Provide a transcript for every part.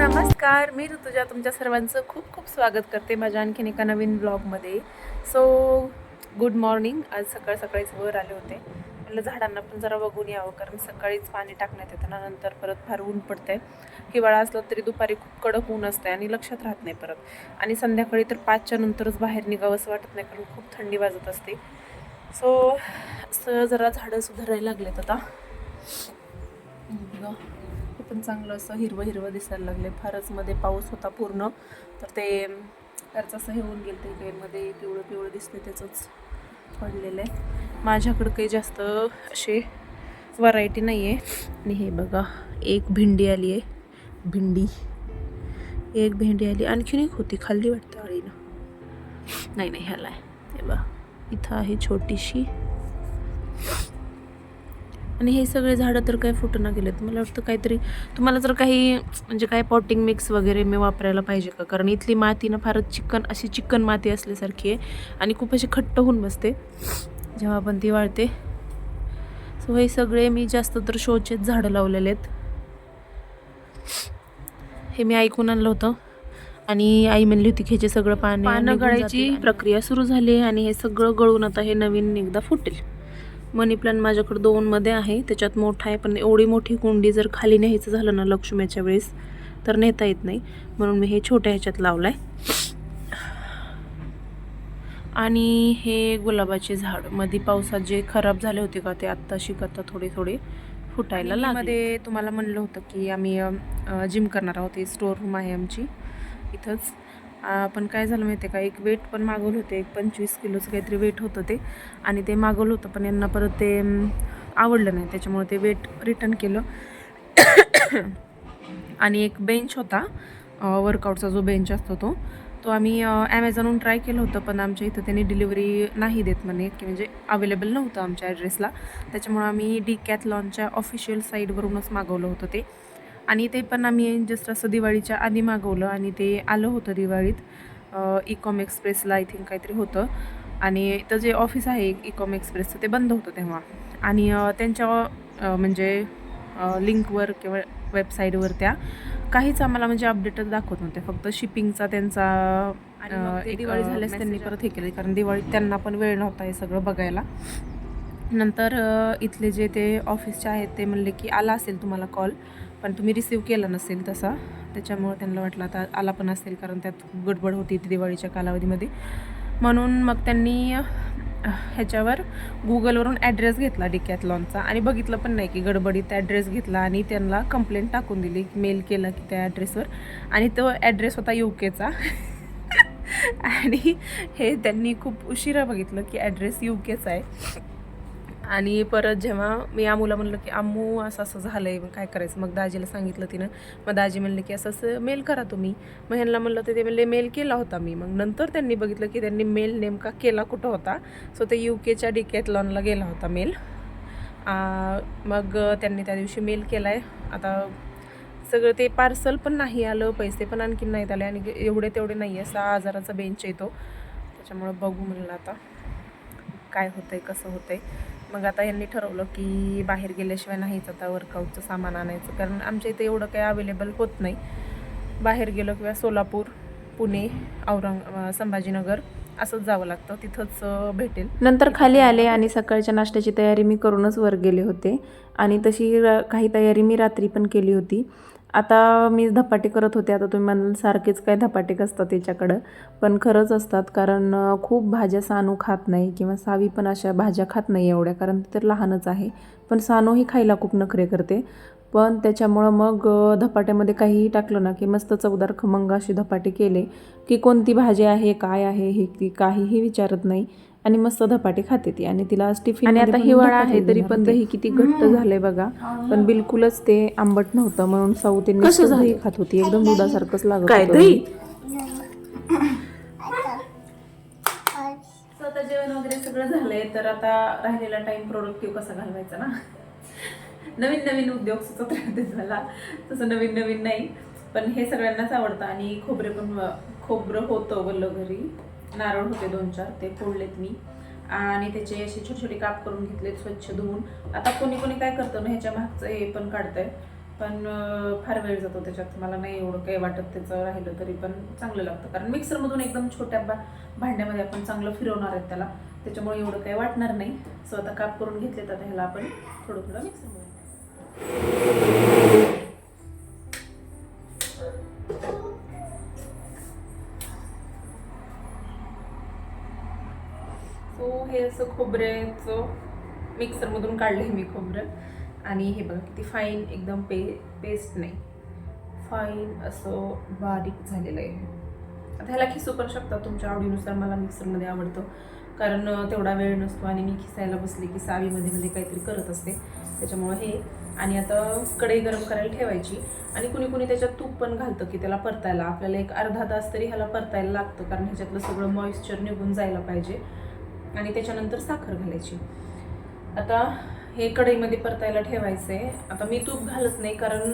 नमस्कार, मी ऋतुजा तुमच्या सर्वांचं खूप खूप स्वागत करते माझ्या आणखीन एका नवीन ब्लॉगमध्ये. So good morning. आज सकाळीच वर आले होते. म्हटलं झाडांना पण जरा बघून यावं, कारण सकाळीच पाणी टाकण्यात येतं ना, नंतर परत फार ऊन पडतंय. हिवाळा असलं तरी दुपारी खूप कडक ऊन असते आणि लक्षात राहत नाही परत. आणि संध्याकाळी तर 5च्या नंतरच बाहेर निघावंसं वाटत नाही, कारण खूप थंडी वाजत असते. सो जरा झाडं सुधारायला लागलेत आता. हे पण चांगलं असं हिरवं दिसायला लागले. फारच मध्ये पाऊस होता पूर्ण, तर ते त्याचं असं हे होऊन गेलं. ते मध्ये पिवळं दिसते, त्याचंच पडलेलं आहे. माझ्याकडं काही जास्त असे व्हरायटी नाही आहे. आणि हे बघा, एक भेंडी आली आहे. एक भेंडी आली. आणखीन एक होती खाल्ली वाटतं अळीनं. नाही ह्याला आहे. हे बघा, इथं आहे छोटीशी. आणि हे सगळे झाडं तर काही फुटून गेलेत. मला वाटतं काहीतरी तुम्हाला जर काही म्हणजे काय पॉटिंग मिक्स वगैरे मी वापरायला पाहिजे का, कारण इथली माती ना फारच चिकन माती असल्यासारखी आहे आणि खूप अशी खट्ट होऊन बसते जेव्हा आपण ती वाळते. सो हे सगळे मी जास्त तर शोचेच झाडं लावलेले आहेत. हे मी ऐकून आणलं होतं आणि आई म्हणली होती की ह्याचे सगळं पानं गळायची प्रक्रिया सुरू झाली आणि हे सगळं गळून आता हे नवीन एकदा फुटेल. मनी प्लांट माझ्याकडे 2 मध्ये आहे. त्याच्यात मोठा आहे, पण एवढी मोठी कुंडी जर खाली न्यायचं झालं ना लक्ष्मीच्या वेळेस तर नेता येत नाही, म्हणून मी हे छोट्या ह्याच्यात लावलंय. आणि हे गुलाबाचे झाड मध्ये पावसात जे खराब झाले होते का, ते आत्ताशी थोडे फुटायला लागले. मध्ये तुम्हाला म्हणलं होतं की आम्ही जिम करणार आहोत. ही स्टोर रूम आहे आमची इथंच. पण काय झालं माहिती आहे का, एक वेट पण मागवलं होतं. एक 25 किलोचं काहीतरी वेट होतं ते, आणि ते मागवलं होतं पण यांना परत ते आवडलं नाही, त्याच्यामुळे ते वेट रिटर्न केलं. आणि एक बेंच होता, वर्कआउटचा जो बेंच असतो तो आम्ही ॲमेझॉनहून ट्राय केलं होतं, पण आमच्या इथं त्यांनी डिलिव्हरी नाही देत म्हणे, की म्हणजे अवेलेबल नव्हतं आमच्या ॲड्रेसला. त्याच्यामुळं आम्ही डिकॅथलॉनच्या ऑफिशियल साईटवरूनच मागवलं होतं ते. आणि ते पण आम्ही जस्ट असं दिवाळीच्या आधी मागवलं आणि ते आलं होतं दिवाळीत. इकॉम एक्सप्रेसला आय थिंक काहीतरी होतं. आणि इथं जे ऑफिस आहे इकॉम एक्सप्रेसचं ते बंद होतं तेव्हा. आणि त्यांच्या म्हणजे लिंकवर किंवा वेबसाईटवर त्या काहीच आम्हाला म्हणजे अपडेटच दाखवत नव्हते. फक्त शिपिंगचा त्यांचा दिवाळी झाल्यास त्यांनी परत हे केलं, कारण दिवाळीत त्यांना पण वेळ नव्हता हे सगळं बघायला. नंतर इथले जे ते ऑफिसचे आहेत ते म्हणले की आला असेल तुम्हाला कॉल, पण तुम्ही रिसीव केला नसेल तसा. त्याच्यामुळं त्यांना वाटलं आता आला पण असेल, कारण त्यात गडबड होती ती दिवाळीच्या कालावधीमध्ये. म्हणून मग त्यांनी ह्याच्यावर गुगलवरून ॲड्रेस घेतला डिकॅथलॉनचा, आणि बघितलं पण नाही की गडबडीत ॲड्रेस घेतला आणि त्यांना कंप्लेंट टाकून दिली, मेल केला की त्या ॲड्रेसवर. आणि तो ॲड्रेस होता UKचा. आणि हे त्यांनी खूप उशिरा बघितलं की ॲड्रेस UKचा आहे. आणि परत जेव्हा मी आमूला म्हणलं की आम्मू असं झालं आहे, मग काय करायचं. मग दाजीला सांगितलं तिनं. मग दाजी म्हणले की असं मेल करा तुम्ही. मग ह्यांना म्हणलं तर ते म्हणले मेल केला होता मी. मग नंतर त्यांनी बघितलं की त्यांनी मेल नेमका केला कुठं होता. सो ते UKच्या डिकॅथलॉनला गेला होता मेल. मग त्यांनी त्या दिवशी मेल केला आहे. आता सगळं ते पार्सल पण नाही आलं, पैसे पण आणखीन नाहीत आले, आणि एवढे तेवढे नाही आहे. 6,000चा बेंच येतो. त्याच्यामुळं बघू म्हणलं आता काय होतं आहे, कसं होतं आहे. मग आता यांनी ठरवलं की बाहेर गेल्याशिवाय नाहीच आता वर्कआउटचं सामान आणायचं, कारण आमच्या इथे एवढं काही अवेलेबल होत नाही. बाहेर गेलो किंवा सोलापूर, पुणे, संभाजीनगर असंच जावं लागतं, तिथंच भेटेल. नंतर खाली आले आणि सकाळच्या नाश्त्याची तयारी मी करूनच वर गेले होते. आणि तशी काही तयारी मी रात्री पण केली होती. आता मी धपाटे करत होते. आता तुम्ही म्हणाल सारखेच काय धपाटे असतात त्याच्याकडं, पण खरंच असतात, कारण खूप भाज्या सानू खात नाही, किंवा सावी पण अशा भाज्या खात नाही एवढ्या, कारण ती तर लहानच आहे. पण सानूही खायला खूप नखरे करते. पण त्याच्यामुळं मग धपाट्यामध्ये काहीही टाकलं ना की मस्त चवदार खमंग असे धपाटे केले की कोणती भाजी आहे, काय आहे, हे ती काहीही विचारत नाही आणि मस्त धपाटे खाते ती. आणि तिला आज टिफिन. आणि आता हिवाळा आहे तरी पण दही किती घट्ट झालंय बघा, पण बिलकुलच ते आंबट नव्हतं, म्हणून साऊ ते दही खात होती. एकदम दुधासारखंच लागत होतं. स्वतः जेवण वगैरे सगळं झालंय, तर आता राहिलेला टाइम प्रोडक्टिव्ह कसा घालवायचा ना. नवीन उद्योग सुचत राहते मला, तसं नवीन नाही, पण हे सगळ्यांनाच आवडतं. आणि खोबरं होतं वल्ल घरी, नारळ होते 2-4, ते फोडलेत मी आणि त्याचे असे छोटे काप करून घेतलेत स्वच्छ धुवून. आता कोणी काय करतं ना, ह्याच्या मागचं हे पण काढतंय, पण फार वेळ जातो त्याच्यात. मला नाही एवढं काही वाटत त्याचं राहिलं तरी पण चांगलं लागतं, कारण मिक्सरमधून एकदम छोट्या भांड्यामध्ये आपण चांगलं फिरवणार आहेत त्याला, त्याच्यामुळे एवढं काही वाटणार नाही. सो आता काप करून घेतले तर ह्याला आपण थोडं थोडं मिक्सरमध्ये. सो हे असं खोबऱ्याचं मिक्सरमधून काढलं मी खोबरं, आणि हे बघा किती फाईन एकदम पेस्ट नाही, फाईन असं बारीक झालेलं आहे. आता ह्याला खिसू पण शकता तुमच्या आवडीनुसार. मला मिक्सरमध्ये आवडतं कारण तेवढा वेळ नसतो आणि मी खिसायला बसले की सावीमध्ये काहीतरी करत असते, त्याच्यामुळं हे. आणि आता कढई गरम करायला ठेवायची, आणि कुणी कुणी त्याच्यात तूप पण घालतं की त्याला परतायला. आपल्याला एक अर्धा तास तरी ह्याला परतायला लागतं, कारण ह्याच्यातलं सगळं मॉइश्चर निघून जायला पाहिजे, आणि त्याच्यानंतर साखर घालायची. आता हे कढईमध्ये परतायला ठेवायचं आहे. आता मी तूप घालत नाही, कारण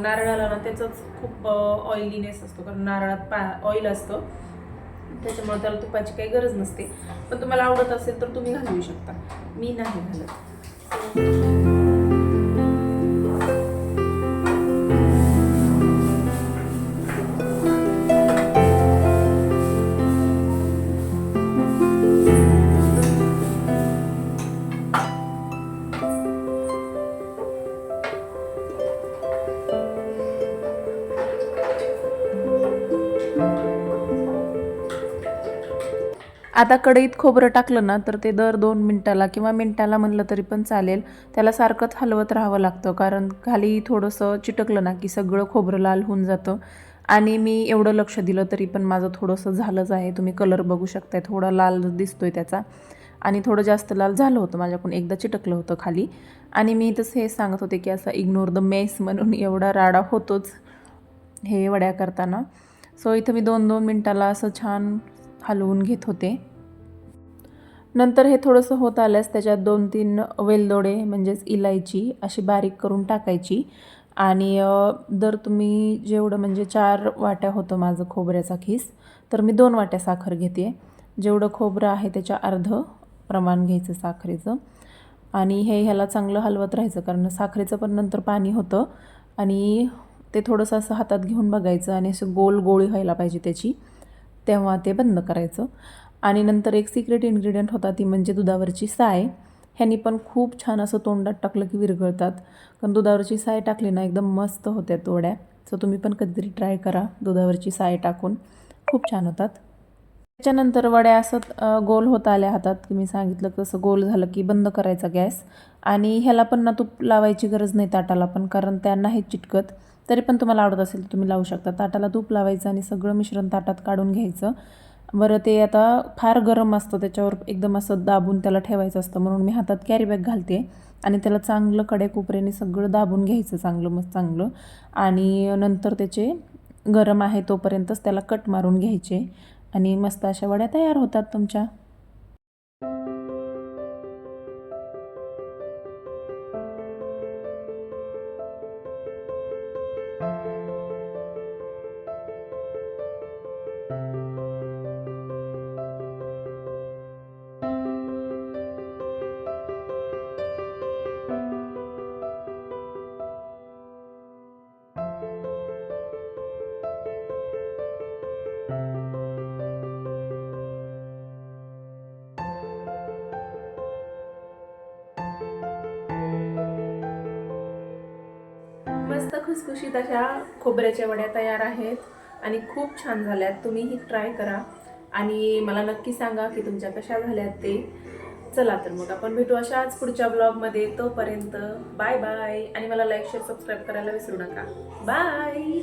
नारळाला ना त्याचंच खूप ऑइलीनेस असतो, कारण नारळात ऑइल असतं, त्याच्यामुळे त्याला तुपाची काही गरज नसते. पण तुम्हाला आवडत असेल तर तुम्ही घालू शकता, मी नाही घालत. आता कढईत खोबरं टाकलं ना तर ते दर 2 मिनटाला किंवा मिनटाला म्हणलं तरी पण चालेल, त्याला सारखंच हलवत राहावं लागतं, कारण खाली थोडंसं चिटकलं ना की सगळं खोबरं लाल होऊन जातं. आणि मी एवढं लक्ष दिलं तरी पण माझं थोडंसं झालंच आहे. तुम्ही कलर बघू शकताय, थोडा लाल दिसतोय त्याचा, आणि थोडं जास्त लाल झालं होतं माझ्याकडून, एकदा चिटकलं होतं खाली. आणि मी तसं हे सांगत होते की असं इग्नोर द मेस म्हणून एवढा राडा होतोच हे वड्या करताना. सो इथं मी 2-2 मिनटाला असं छान हलवून घेत होते. नंतर हे थोडंसं होत आल्यास त्याच्यात 2-3 वेलदोडे म्हणजेच इलायची अशी बारीक करून टाकायची. आणि जर तुम्ही जेवढं म्हणजे 4 वाट्या होतं माझं खोबऱ्याचा खीस, तर मी 2 वाट्या साखर घेते. जेवढं खोबरं आहे त्याच्या अर्धं प्रमाण घ्यायचं साखरेचं. आणि ह्याला चांगलं हलवत राहायचं, कारण साखरेचं पण नंतर पाणी होतं, आणि ते थोडंसं असं हातात घेऊन बघायचं, आणि असं गोल गोळी व्हायला पाहिजे त्याची, तेव्हा ते बंद करायचं. आणि नंतर एक सिक्रेट इन्ग्रेडियंट होता, ती म्हणजे दुधावरची साय. ह्यानी पण खूप छान असं तोंडात टाकलं की विरघळतात, कारण दुधावरची साय टाकली ना एकदम मस्त होत्यात वड्या. सो तुम्ही पण कधीतरी ट्राय करा दुधावरची साय टाकून, खूप छान होतात. त्याच्यानंतर वड्या असं गोल होत आल्या हातात, की मी सांगितलं तसं गोल झालं की बंद करायचा गॅस. आणि ह्याला पण ना तूप लावायची गरज नाही ताटाला पण, कारण त्या नाही चिटकत. तरी पण तुम्हाला आवडत असेल तर तुम्ही लावू शकता. ताटाला तूप लावायचं आणि सगळं मिश्रण ताटात काढून घ्यायचं. बरं, ते आता फार गरम असतं, त्याच्यावर एकदम असं दाबून त्याला ठेवायचं असतं, म्हणून मी हातात कॅरी बॅग घालते आणि त्याला चांगलं कडेकोपऱ्याने सगळं दाबून घ्यायचं चांगलं मस्त चांगलं. आणि नंतर त्याचे गरम आहे तोपर्यंतच त्याला कट मारून घ्यायचे, आणि मस्त अशा वड्या तयार होतात तुमच्या. मस्त खुसखुशीत अशा खोबऱ्याच्या वड्या तयार आहेत, आणि खूप छान झाल्यात. तुम्हीही ट्राय करा आणि मला नक्की सांगा की तुमच्या कशा झाल्यात ते. चला तर मग आपण भेटू अशाच पुढच्या ब्लॉगमध्ये. तोपर्यंत बाय बाय, आणि मला लाईक शेअर सबस्क्राईब करायला विसरू नका. बाय.